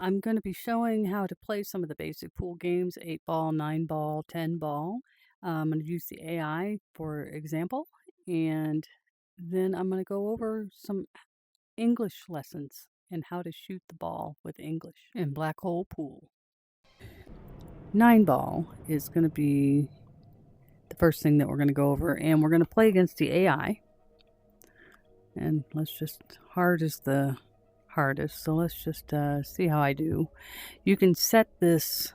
I'm going to be showing how to play some of the basic pool games, 8 ball, 9 ball, 10 ball. I'm going to use the AI for example, and then I'm going to go over some English lessons and how to shoot the ball with English in black hole pool. 9 ball is going to be the first thing that we're going to go over, and we're going to play against the AI. And hard is the hardest, so let's just see how I do. You can set this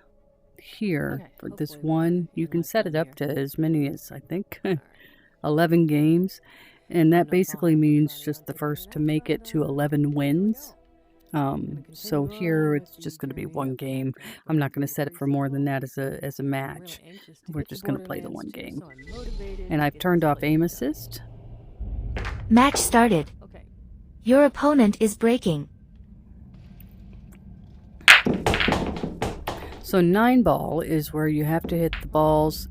here for this one. You can set it up to as many as, I think, 11 games. And that basically means just the first to make it to 11 wins. So here it's just going to be one game. I'm not going to set it for more than that as a match. We're just going to play the one game. And I've turned off aim assist. Match started. Your opponent is breaking. So 9 ball is where you have to hit the balls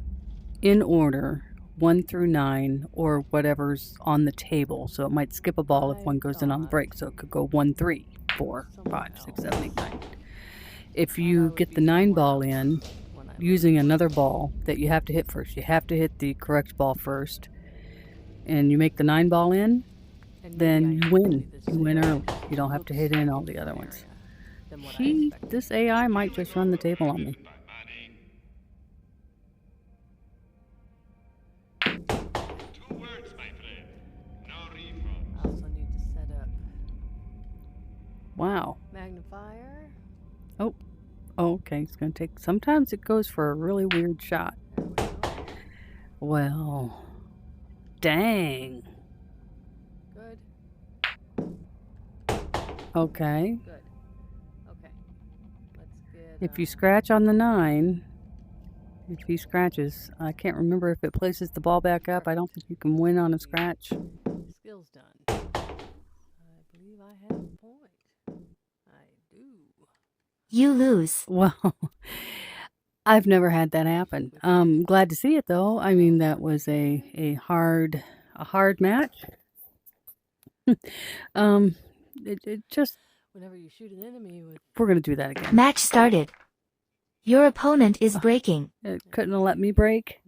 in order, 1 through 9, or whatever's on the table. So it might skip a ball if one goes in on the break. So it could go 1, 3, 4, 5, 6, 7, 8, 9. If you get the 9 ball in using another ball that you have to hit first, you have to hit the correct ball first, and you make the 9 ball in, then you win. You win early. You don't have to hit in all the other ones. This AI might just run the table on me. Also need to set up Wow. magnifier. Oh, okay. It's going to take... Sometimes it goes for a really weird shot. There we go. Well, dang. Good. Okay. Good. Okay. Let's get. If you scratch on the 9, if he scratches, I can't remember if it places the ball back up. I don't think you can win on a scratch. Skills done. I believe I have a point. I do. You lose. Well, I've never had that happen. Glad to see it though. I mean, that was a hard match. It just... Whenever you shoot an enemy with. We're gonna do that again. Match started. Your opponent is breaking. It couldn't have let me break.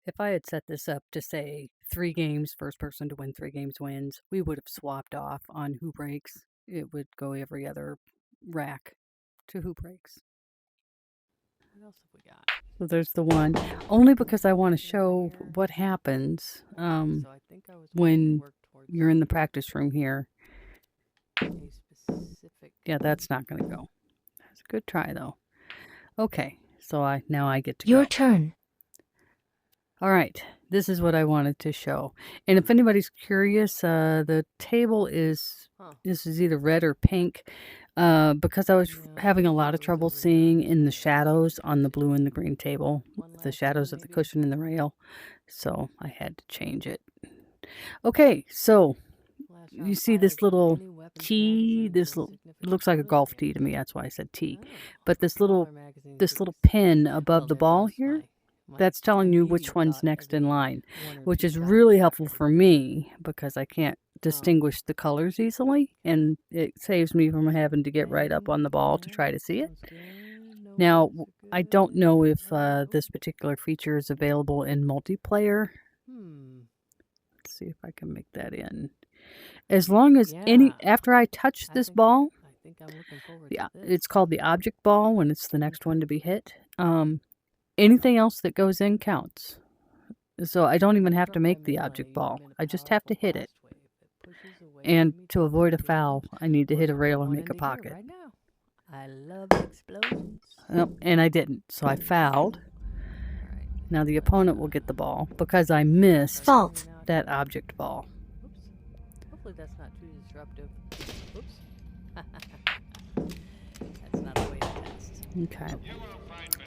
If I had set this up to say 3 games, first person to win 3 games wins, we would have swapped off on who breaks. It would go every other rack to who breaks. What else have we got? So there's the one. Only because I want to show what happens So I think I was when work towards you're in the practice room here. a specific. Yeah, that's not going to go. That's a good try though. Okay, so now I get to Your go. turn. All right, this is what I wanted to show. And if anybody's curious, the table is, this is either red or pink, because I was having a lot of trouble seeing in the shadows on the blue and the green table, the shadows of the cushion and the rail. So I had to change it. Okay, so you see this little tee, it looks like a golf tee to me. That's why I said tee. But this little pin above the ball here, that's telling you which one's next in line, which is really helpful for me because I can't distinguish the colors easily, and it saves me from having to get right up on the ball to try to see it. Now, I don't know if this particular feature is available in multiplayer. Let's see if I can make that in. As long as after I touch this ball, yeah, it's called the object ball when it's the next one to be hit. Anything else that goes in counts. So I don't even have to make the object ball. I just have to hit it. And to avoid a foul, I need to hit a rail or make a pocket. I love explosions. And I didn't, so I fouled. Now the opponent will get the ball because I missed that object ball. Hopefully that's not too disruptive. Oops. That's not the way to test. Okay.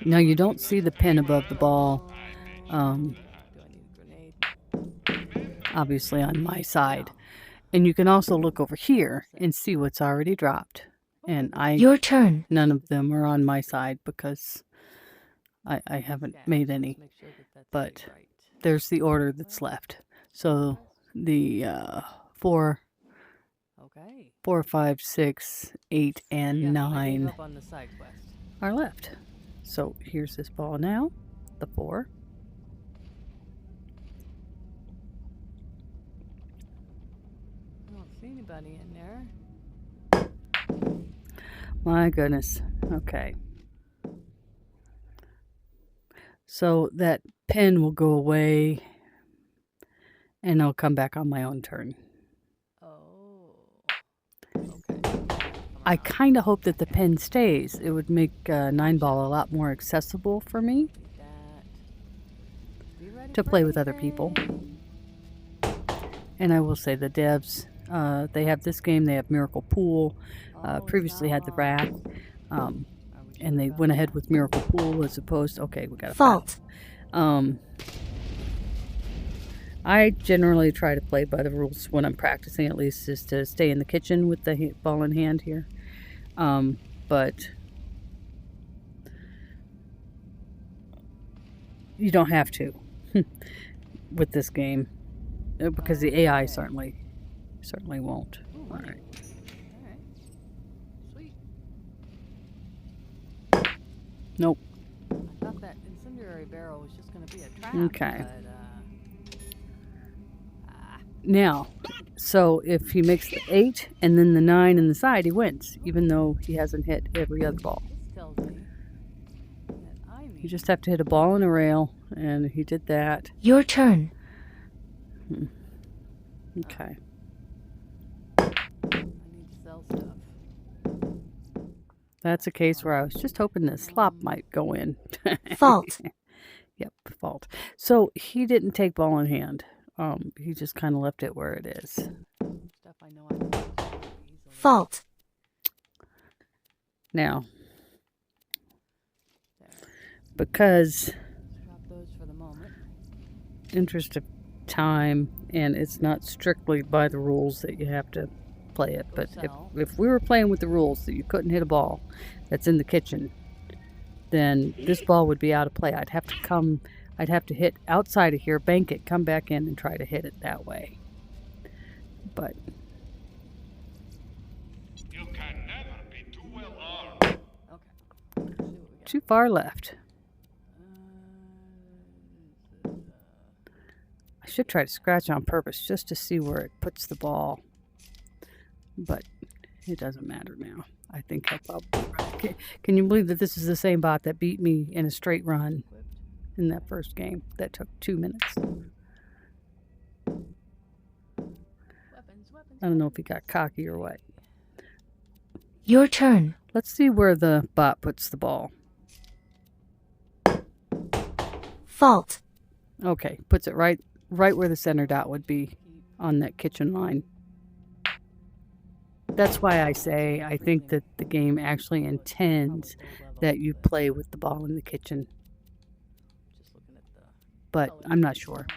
Now you don't see the pin above the ball, Do I need a grenade? obviously on my side. And you can also look over here and see what's already dropped. And Your turn. None of them are on my side because I haven't made any. But there's the order that's left. So the 4 Okay. 4, 5, 6, 8, and Yeah, I gave 9 up on the side quest. are left. So here's this ball now, the 4. I don't see anybody in there. My goodness. Okay. So that pen will go away and I'll come back on my own turn. Oh. Okay. I kind of hope that the pen stays. It would make 9-ball a lot more accessible for me to play with other people. And I will say the devs, they have this game, they have Miracle Pool, previously had the rack, and they went ahead with Miracle Pool as opposed to, okay, we got a Fault. I generally try to play by the rules when I'm practicing, at least, is to stay in the kitchen with the ball in hand here. But you don't have to with this game because the AI certainly won't. Ooh, All money. right. All right. Sweet. Nope. I thought that incendiary barrel was just going to be a trap. Okay. But, Now, so if he makes the 8 and then the 9 in the side, he wins, even though he hasn't hit every other ball. this tells me that I need You just have to hit a ball and a rail, and he did that. Your turn. Okay. I need to sell stuff. That's a case where I was just hoping the slop might go in. Fault. Yep, fault. So he didn't take ball in hand. He just kind of left it where it is. Stuff I know I can use easily. Fault. Now, There. because Drop those for the moment. interest of time, and it's not strictly by the rules that you have to play it, but if we were playing with the rules that you couldn't hit a ball that's in the kitchen, then this ball would be out of play. I'd have to hit outside of here, bank it, come back in, and try to hit it that way. But You can never be too well armed. Okay. Let's see what we got. too far left. I should try to scratch on purpose just to see where it puts the ball. But it doesn't matter now. I think I'll probably... Can you believe that this is the same bot that beat me in a straight run in that first game? That took 2 minutes. I don't know if he got cocky or what. Your turn. Let's see where the bot puts the ball. Fault. Okay, puts it right where the center dot would be on that kitchen line. That's why I say I think that the game actually intends that you play with the ball in the kitchen, Just looking at the but I'm not sure. I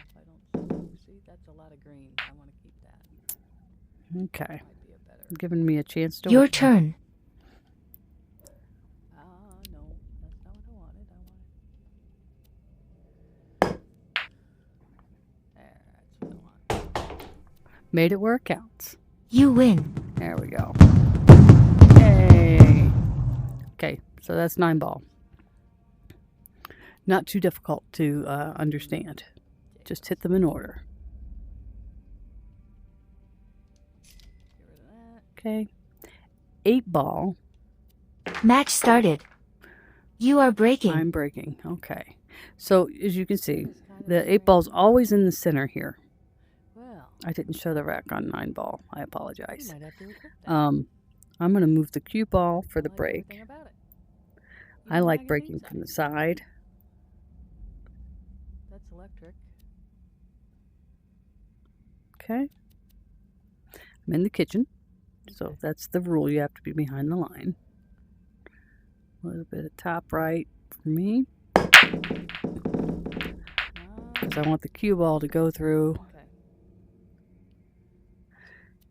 don't see. That's a lot of green. I want to keep that. Okay, Might be a better. giving me a chance to Your win. turn. No, that's not what I wanted. There, that's what I want. Made it where it counts. You win. There we go. Yay! Okay, so that's 9-ball. Not too difficult to understand. Just hit them in order. Get rid of that. Okay. 8-ball. Match started. You are breaking. I'm breaking. Okay. So as you can see, the 8-ball's always in the center here. Well, I didn't show the rack on 9-ball. I you apologize. might have to equip that. I'm going to move the cue ball for the I like break. everything about it. I Even like breaking magazines from are. the side. That's electric. Okay. I'm in the kitchen. So that's the rule. You have to be behind the line. A little bit of top right for me, because I want the cue ball to go through. Okay.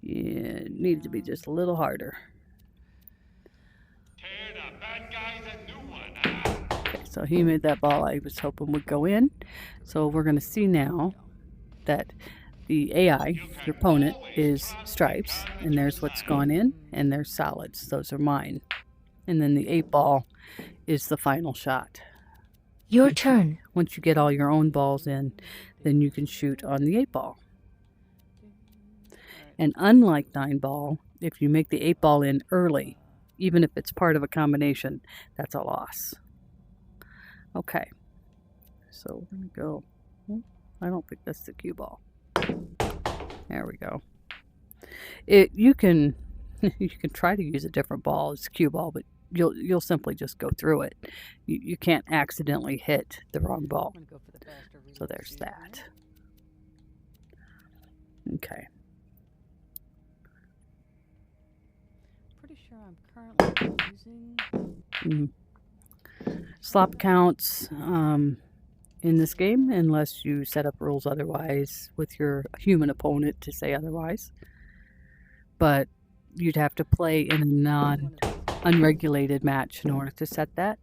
Yeah, it needs to be just a little harder. Tear the bad guys a new one, huh? Okay, so he made that ball I was hoping would go in. So we're going to see now that the AI, your opponent, is stripes, and there's what's gone in, and there's solids. Those are mine. And then the 8-ball is the final shot. Your turn. Once you get all your own balls in, then you can shoot on the 8-ball. And unlike 9-ball, if you make the 8-ball in early, even if it's part of a combination, that's a loss. Okay, so we're gonna go. I don't think that's the cue ball. There we go. You can try to use a different ball as cue ball, but you'll simply just go through it. You can't accidentally hit the wrong ball. I'm gonna go for the faster read So there's speed. that. Okay. Pretty sure I'm currently using. Slop counts in this game unless you set up rules otherwise with your human opponent to say otherwise. But you'd have to play in a non-unregulated match in order to set that.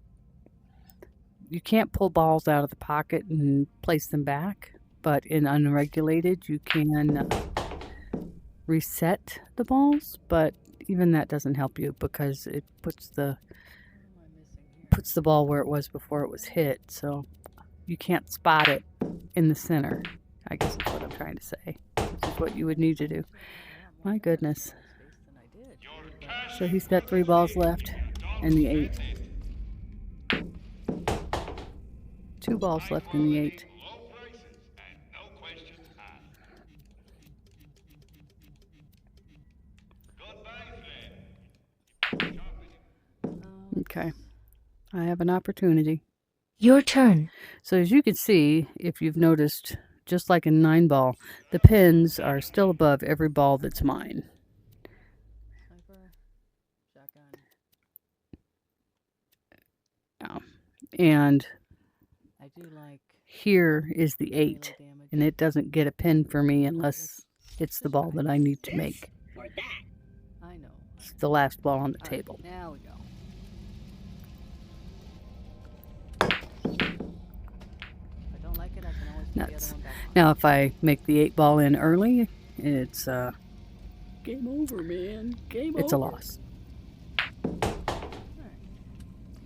You can't pull balls out of the pocket and place them back, but in unregulated you can reset the balls, but even that doesn't help you because it puts the ball where it was before it was hit, so you can't spot it in the center, I guess is what I'm trying to say, which is what you would need to do. My goodness. So he's got 3 balls left and the 8. 2 balls left in the 8. Low prices and no questions asked. Goodbye, friend. Okay. I have an opportunity. Your turn. So as you can see, if you've noticed, just like in 9-ball, the pins are still above every ball that's mine. Sniper, shotgun. And I do like here is the 8, melee damage. and it doesn't get a pin for me unless it's the ball that I need to make. I know. It's the last ball on the All right, table. now we go. If I don't like it, I can always put the Nuts. other one back on. Now if I make the 8-ball in early, it's game over, man. Game over. It's a loss. All right.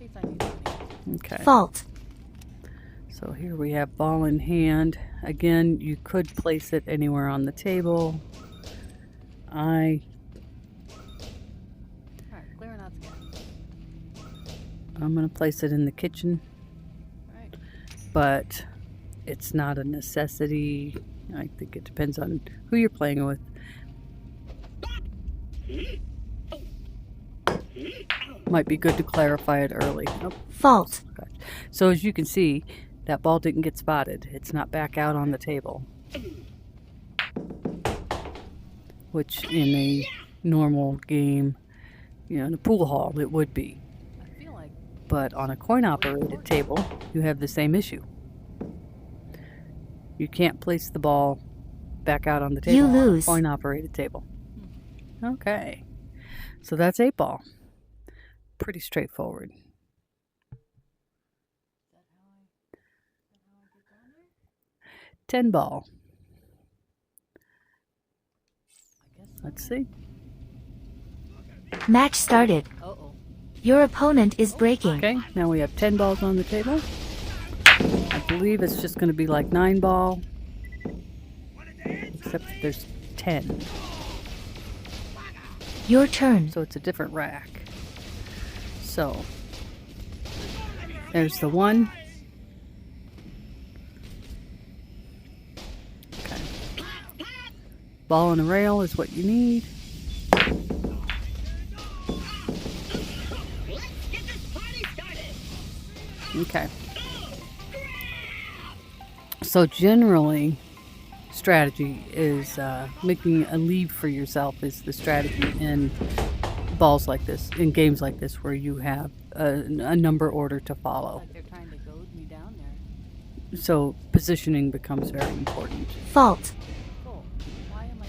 In case I need money. Okay. Fault. So here we have ball in hand. Again, you could place it anywhere on the table. All right, clearing out the gas. I'm going to place it in the kitchen, All right. but it's not a necessity. I think it depends on who you're playing with. Might be good to clarify it early. Oh, Fault. gosh. So as you can see, that ball didn't get spotted. It's not back out on the table, which in a normal game, in a pool hall, it would be. I feel like But on a coin-operated table, you have the same issue. You can't place the ball back out on the table You on a lose. coin-operated table. Okay. So that's 8-ball. Pretty straightforward. 10-ball. Let's see. Match started. uh-oh. Your opponent is breaking. Okay, now we have 10 balls on the table. I believe it's just going to be like 9-ball, except that there's 10. Your turn. So it's a different rack. So there's the 1. Okay. Ball and a rail is what you need. Okay. So generally, strategy is making a lead for yourself is the strategy in balls like this, in games like this, where you have a number order to follow. Like they're trying to goad me down there. So positioning becomes very important. Fault. Full. Why am I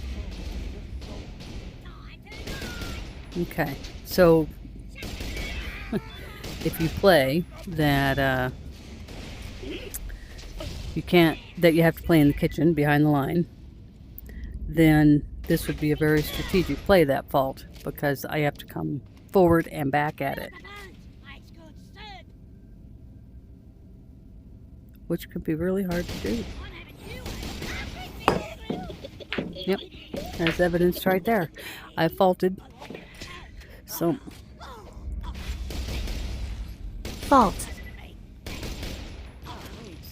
full? Okay. So if you play that you have to play in the kitchen behind the line, then this would be a very strategic play, that fault, because I have to come forward and back at it, which could be really hard to do. Yep, there's evidence right there. I faulted. So, Fault.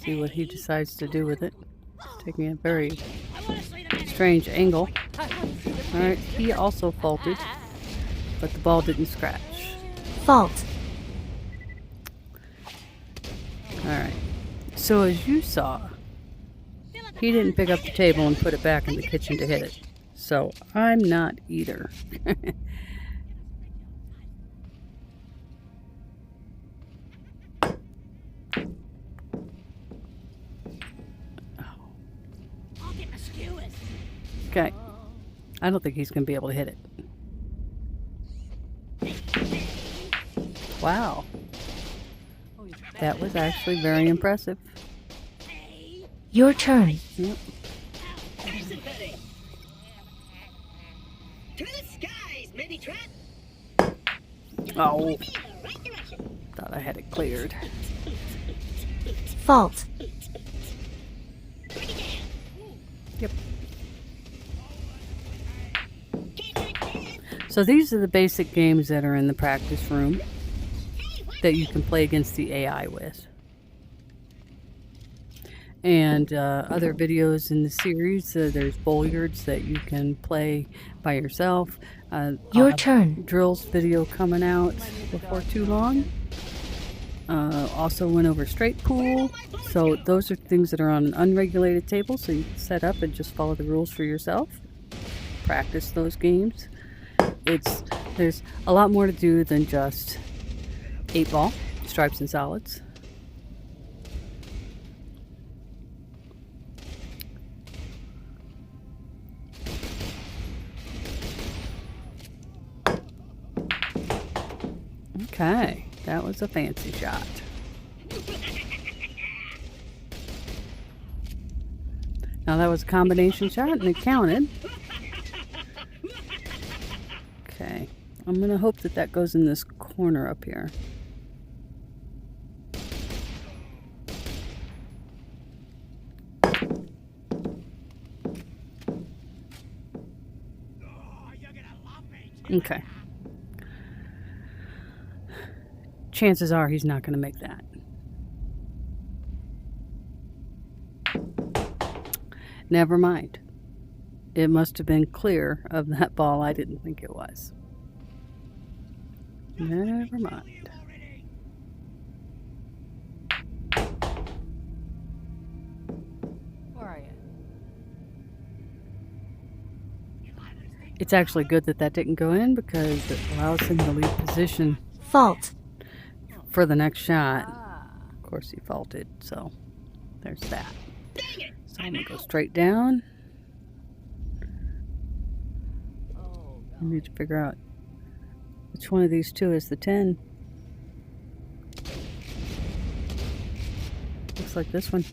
see what he decides to do with it. Taking a very strange angle. Alright, he also faulted, but the ball didn't scratch. Fault. Alright, so as you saw, he didn't pick up the table and put it back in the kitchen to hit it. So I'm not either. Okay, I don't think he's going to be able to hit it. Wow, that was actually very impressive. Your turn. Yep. To the skies, Mini Trap. Oh, thought I had it cleared. Fault. Yep. So these are the basic games that are in the practice room that you can play against the AI with. And other videos in the series, there's billiards that you can play by yourself. I'll Your have turn. Drills video coming out before too long. Also went over straight pool. So those are things that are on an unregulated table, so you can set up and just follow the rules for yourself. Practice those games. There's a lot more to do than just 8-ball, stripes and solids. Okay, that was a fancy shot. Now that was a combination shot and it counted. Okay, I'm gonna hope that that goes in this corner up here. Okay. Chances are he's not going to make that. Never mind. It must have been clear of that ball. I didn't think it was. Never mind. Where are you? It's actually good that that didn't go in because it allows him to leave position Fault. for the next shot. Ah. Of course he faulted, so there's that. So I'm going to go straight down. Oh, I need to figure out which one of these two is the 10. Looks like this one.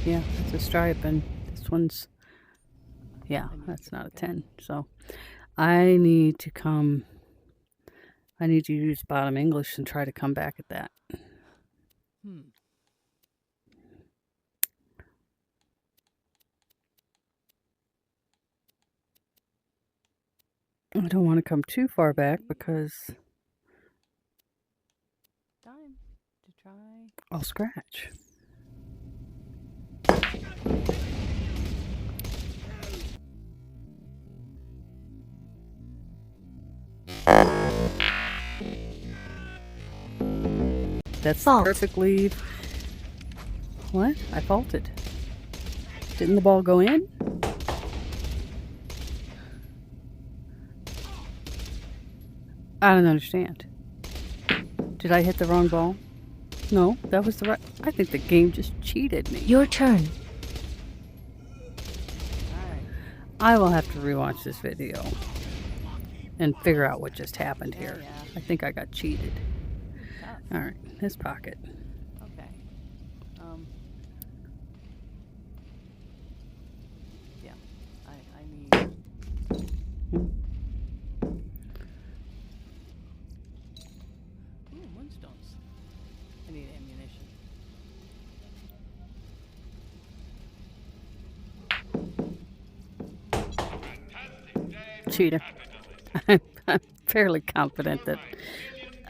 Yeah, it's a stripe, and this one's, yeah, that's not a 10. So I need to use bottom English and try to come back at that. I don't want to come too far back because time to try. I'll scratch. That's Fault. perfect leave. What? I faulted. Didn't the ball go in? I don't understand. Did I hit the wrong ball? No, that was the right. I think the game just cheated me. Your turn. Alright. I will have to rewatch this video and figure out what just happened here. Yeah. I think I got cheated. Tough. All right, his pocket. Okay. I need ammunition. Fantastic day. Cheater. I'm fairly confident that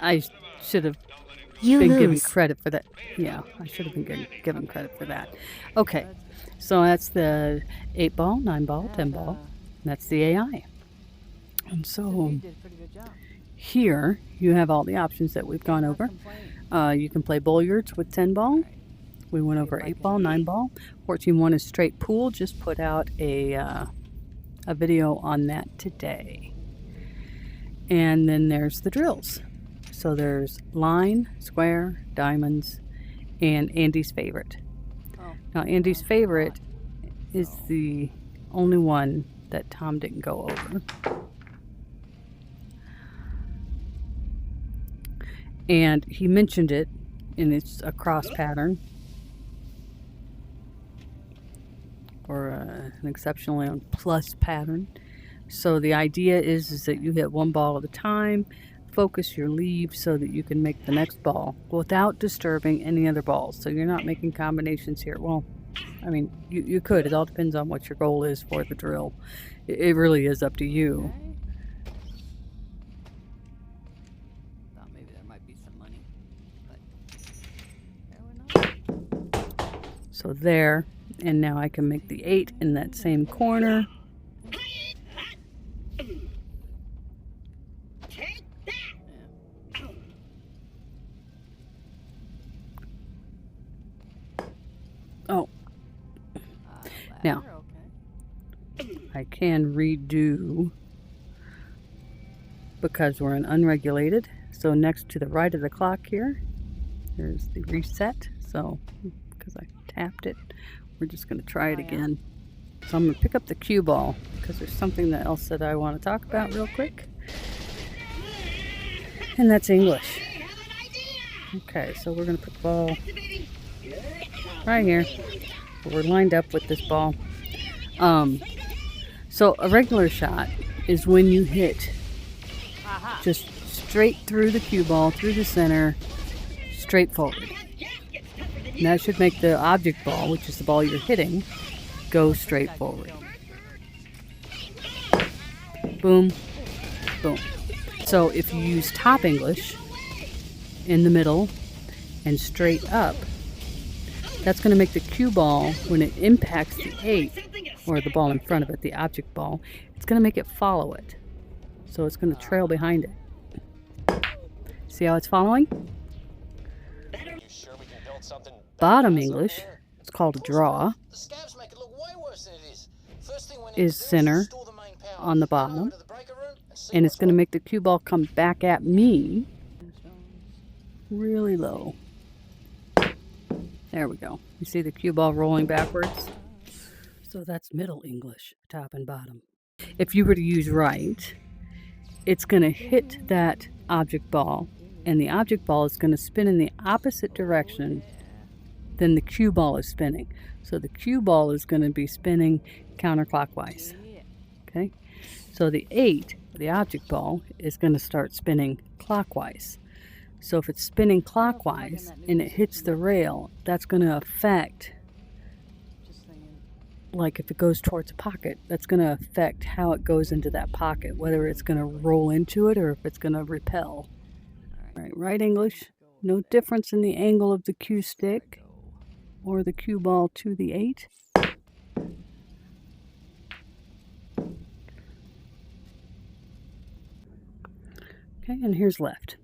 I should have You been given lose. credit for that. Yeah, I should have been given credit for that. Okay, so that's the 8 ball, 9 ball, 10 ball. That's the AI. And so You did a pretty good job. here you have all the options that we've gone over. You can play billiards with 10 ball. We went over 8 ball, 9 ball. 14-1 is straight pool. Just put out a video on that today. And then there's the drills. So there's line, square, diamonds, and Andy's favorite. Oh, Now Andy's favorite is the only one that Tom didn't go over. And he mentioned it, and it's a cross pattern, or an exceptionally plus pattern. So the idea is that you hit one ball at a time, focus your leave so that you can make the next ball without disturbing any other balls. So you're not making combinations here. Well, I mean, you could. It all depends on what your goal is for the drill. It really is up to you. okay. Thought maybe there might be some money, but there we're not. So there, and now I can make the 8 in that same corner. Take that. Oh, now Okay. I can redo because we're in unregulated. So next to the right of the clock here, there's the reset. So because I tapped it, we're just going to try it Oh, yeah. again. So I'm going to pick up the cue ball because there's something else that I want to talk about real quick. And that's English. I have an idea. Okay, so we're going to put the ball Activating. right here. We're lined up with this ball. So a regular shot is when you hit just straight through the cue ball, through the center, straight forward. And that should make the object ball, which is the ball you're hitting, go straight forward. Boom, boom. So if you use top English in the middle and straight up, that's going to make the cue ball, when it impacts the 8, or the ball in front of it, the object ball, it's going to make it follow it. So it's going to trail behind it. See how it's following? You sure we can build something Bottom badass over English, there? it's called a draw, The scabs make it look way worse than it is. First thing we need is to do center restore the main power. on the Head over bottom, to the breaker room and see and it's what's going to wrong. make the cue ball come back at me really low. There we go. You see the cue ball rolling backwards? So that's middle English, top and bottom. If you were to use right, it's going to hit that object ball, and the object ball is going to spin in the opposite direction than the cue ball is spinning. So the cue ball is going to be spinning counterclockwise. Okay? So the 8, the object ball, is going to start spinning clockwise. So if it's spinning clockwise and it hits the rail, that's going to affect, Just thinking. like if it goes towards a pocket, that's going to affect how it goes into that pocket, whether it's going to roll into it or if it's going to repel. All right, right English, no difference in the angle of the cue stick or the cue ball to the 8. Okay, and here's left.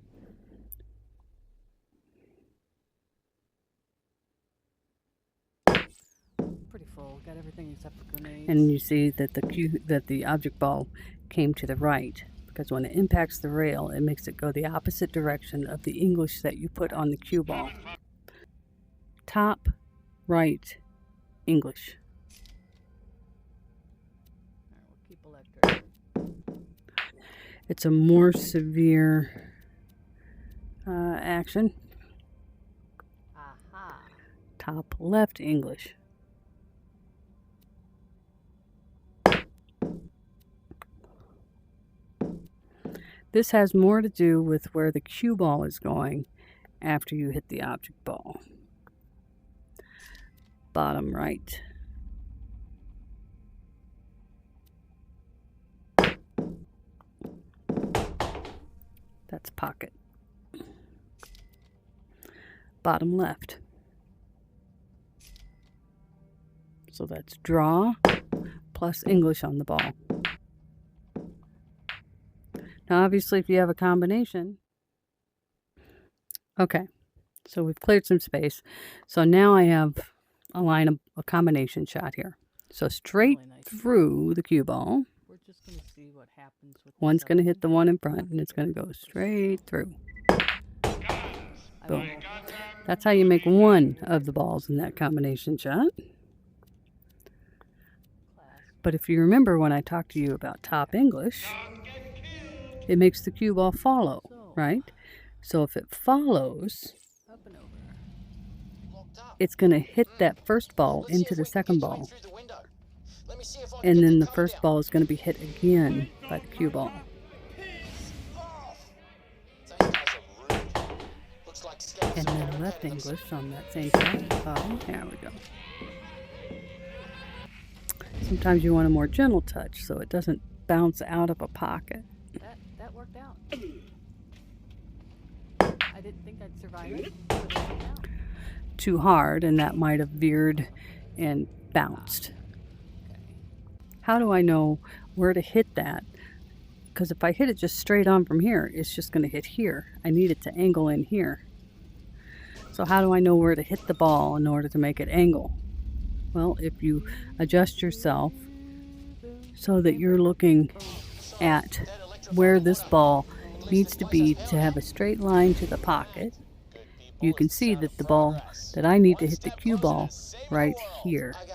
Pretty full. Got everything except for grenades. And you see that the object ball came to the right, because when it impacts the rail, it makes it go the opposite direction of the English that you put on the cue ball. Top, right, English. All right, we'll keep electric. It's a more severe action. Aha. Top, left, English. This has more to do with where the cue ball is going after you hit the object ball. Bottom right. That's pocket. Bottom left. So that's draw plus English on the ball. Now obviously if you have a combination, okay, so we've cleared some space. So now I have a line of a combination shot here. So straight Really nice. through the cue ball. We're just going to see what happens with One's this going to other hit the one in front and it's going to go straight through. I Boom. will- That's how you make one of the balls in that combination shot. But if you remember when I talked to you about top English, it makes the cue ball follow, right? So if it follows, Up and over. Locked up. it's going to hit that first ball Let's see into if the we can second get you in ball. through the window. Let me see if I can And get then the the cover first down. ball is going to be hit again by the cue ball. Off. Those guys are rude. Looks like scouts And are then gonna left take them. English on that same shot. There we go. Sometimes you want a more gentle touch so it doesn't bounce out of a pocket. That worked out. I didn't think I'd survive it, but it worked out. Too hard and that might have veered and bounced. Okay. How do I know where to hit that? Because if I hit it just straight on from here, it's just going to hit here. I need it to angle in here. So how do I know where to hit the ball in order to make it angle? Well, if you adjust yourself so that you're looking at where this ball needs to be to have a straight line to the pocket, you can see that the ball that I need to hit the cue ball right here Okay,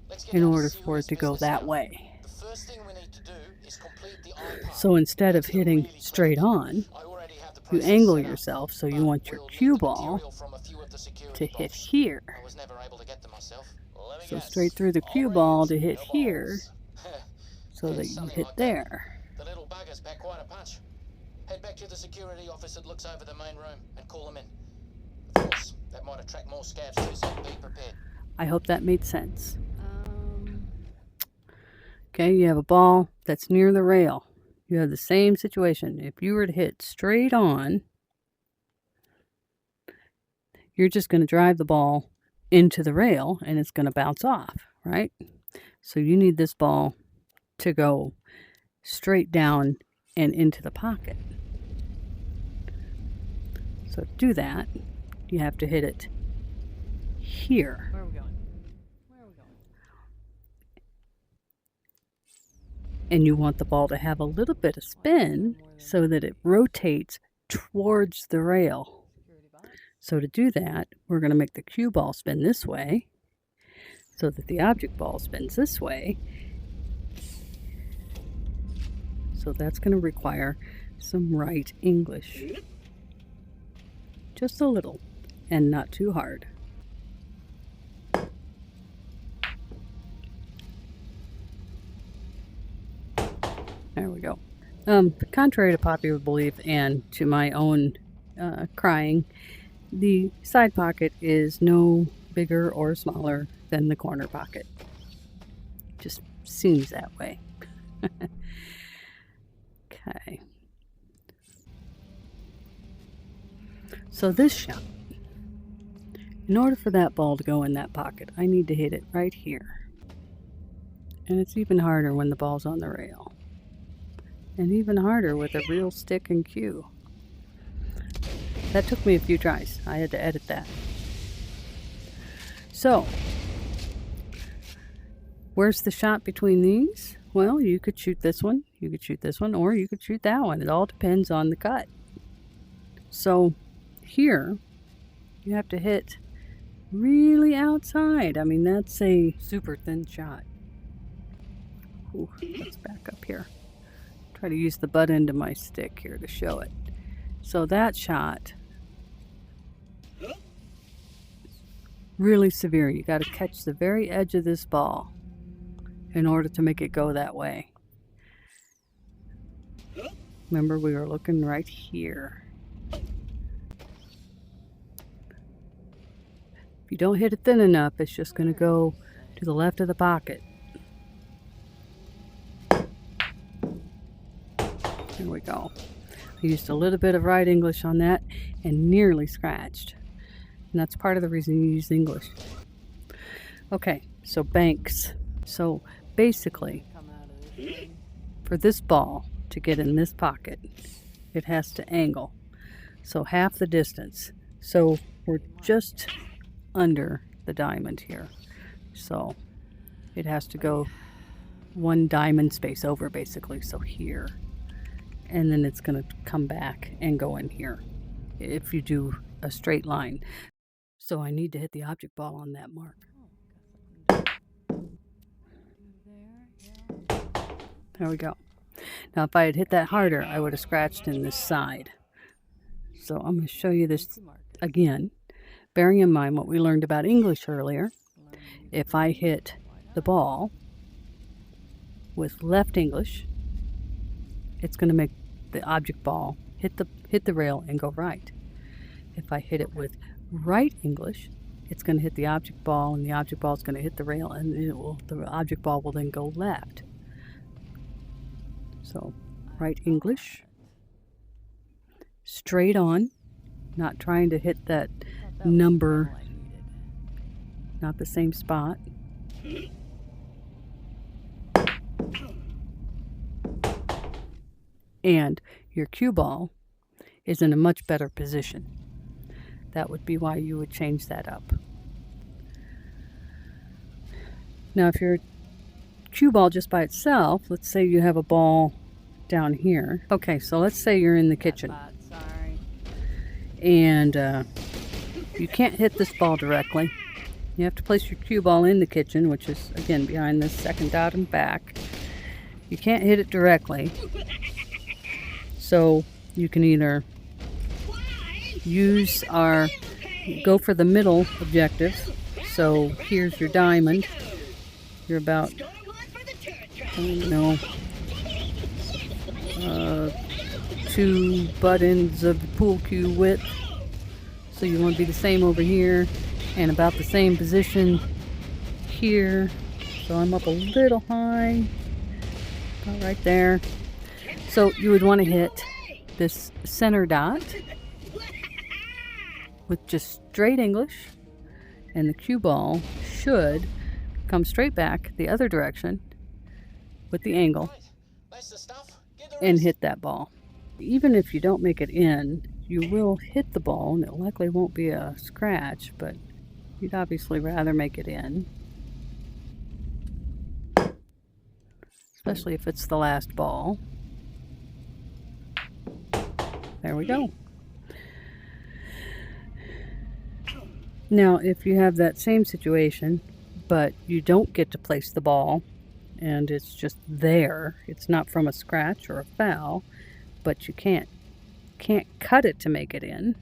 let's get in down to order for it serious to go business that now. way. The first thing we need to do is complete the eye part. So instead of That's the hitting really straight quick. on, I already have the you process angle set up, yourself so but you want your we'll need cue the ball material from a few of the security to hit bolts. here. I was never able to get them myself. Let me So guess. straight through the All cue ball rings, to hit no here balls. so Yeah, that you something hit like that. there. The little bugger's packed quite a punch. Head back to the security office that looks over the main room and call them in. Of course, that might attract more scabs too, so be prepared. I hope that made sense. Um, Okay, you have a ball that's near the rail. You have the same situation. If you were to hit straight on, you're just going to drive the ball into the rail and it's going to bounce off, right? So you need this ball to go straight down and into the pocket. So to do that, you have to hit it here. where are we going? Where are we going? And you want the ball to have a little bit of spin so that it rotates towards the rail. Security box. So to do that, we're going to make the cue ball spin this way so that the object ball spins this way. So that's going to require some right English. Just a little, and not too hard. There we go. Contrary to popular belief and to my own crying, the side pocket is no bigger or smaller than the corner pocket. Just seems that way. Okay. So this shot, in order for that ball to go in that pocket, I need to hit it right here. And it's even harder when the ball's on the rail. And even harder with a real stick and cue. That took me a few tries. I had to edit that. So, where's the shot between these? Well, you could shoot this one, you could shoot this one, or you could shoot that one. It all depends on the cut. So, here, you have to hit really outside. I mean, that's a super thin shot. Ooh, let's back up here. Try to use the butt end of my stick here to show it. So that shot, really severe. You got to catch the very edge of this ball in order to make it go that way. Remember, we were looking right here. you don't hit it thin enough, it's just going to go to the left of the pocket. There we go. I used a little bit of right English on that and nearly scratched. And that's part of the reason you use English. Okay, so banks. So basically, Come out of this thing. for this ball to get in this pocket, it has to angle. So half the distance. So we're just under the diamond here. So it has to go one diamond space over basically. So here. And then it's going to come back and go in here if you do a straight line. So I need to hit the object ball on that mark. There we go. Now if I had hit that harder, I would have scratched in this side. So I'm going to show you this again, bearing in mind what we learned about English earlier. If I hit the ball with left English, it's going to make the object ball hit the rail and go right. If I hit it with right English, it's going to hit the object ball, and the object ball is going to hit the rail, and the object ball will then go left. So right English, straight on, not trying to hit that number, not the same spot. And your cue ball is in a much better position. That would be why you would change that up. Now if your cue ball just by itself, let's say you have a ball down here. Okay, so let's say you're in the kitchen. Sorry. And you can't hit this ball directly. You have to place your cue ball in the kitchen, which is again behind this second dot and back. You can't hit it directly. So you can either go for the middle objective. So here's your diamond. You're about, I don't know, 2 butt ends of the pool cue width. So you want to be the same over here and about the same position here. So I'm up a little high, about right there. So you would want to hit this center dot with just straight English, and the cue ball should come straight back the other direction with the angle and hit that ball. Even if you don't make it in, you will hit the ball and it likely won't be a scratch, but you'd obviously rather make it in, especially if it's the last ball. There we go. Now, if you have that same situation, but you don't get to place the ball, and it's just there, it's not from a scratch or a foul, but you can't cut it to make it in,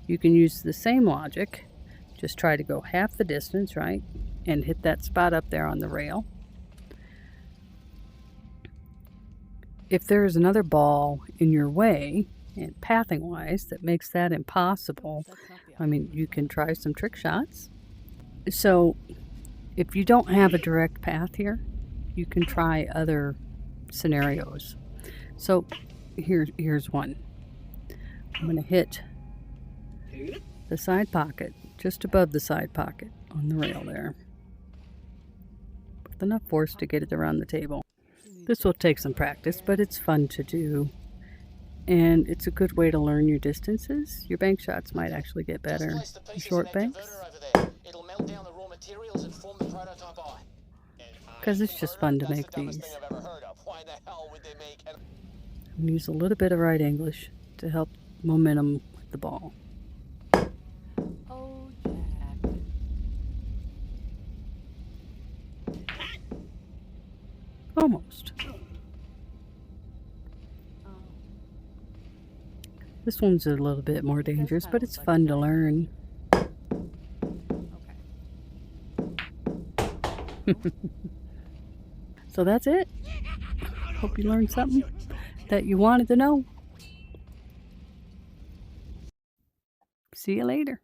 you can use the same logic. Just try to go half the distance, right? And hit that spot up there on the rail. If there is another ball in your way, and pathing wise, that makes that impossible, I mean, you can try some trick shots. So if you don't have a direct path here, you can try other scenarios. So here's one. I'm going to hit the side pocket, just above the side pocket on the rail there, with enough force to get it around the table. This will take some practice, but it's fun to do. And it's a good way to learn your distances. Your bank shots might actually get better. Short banks. Because it's just fun to make these. And use a little bit of right English to help momentum with the ball. Oh, Jack. Almost. This one's a little bit more dangerous, but it's fun to learn. Okay. So that's it. Hope you learned something that you wanted to know. See you later.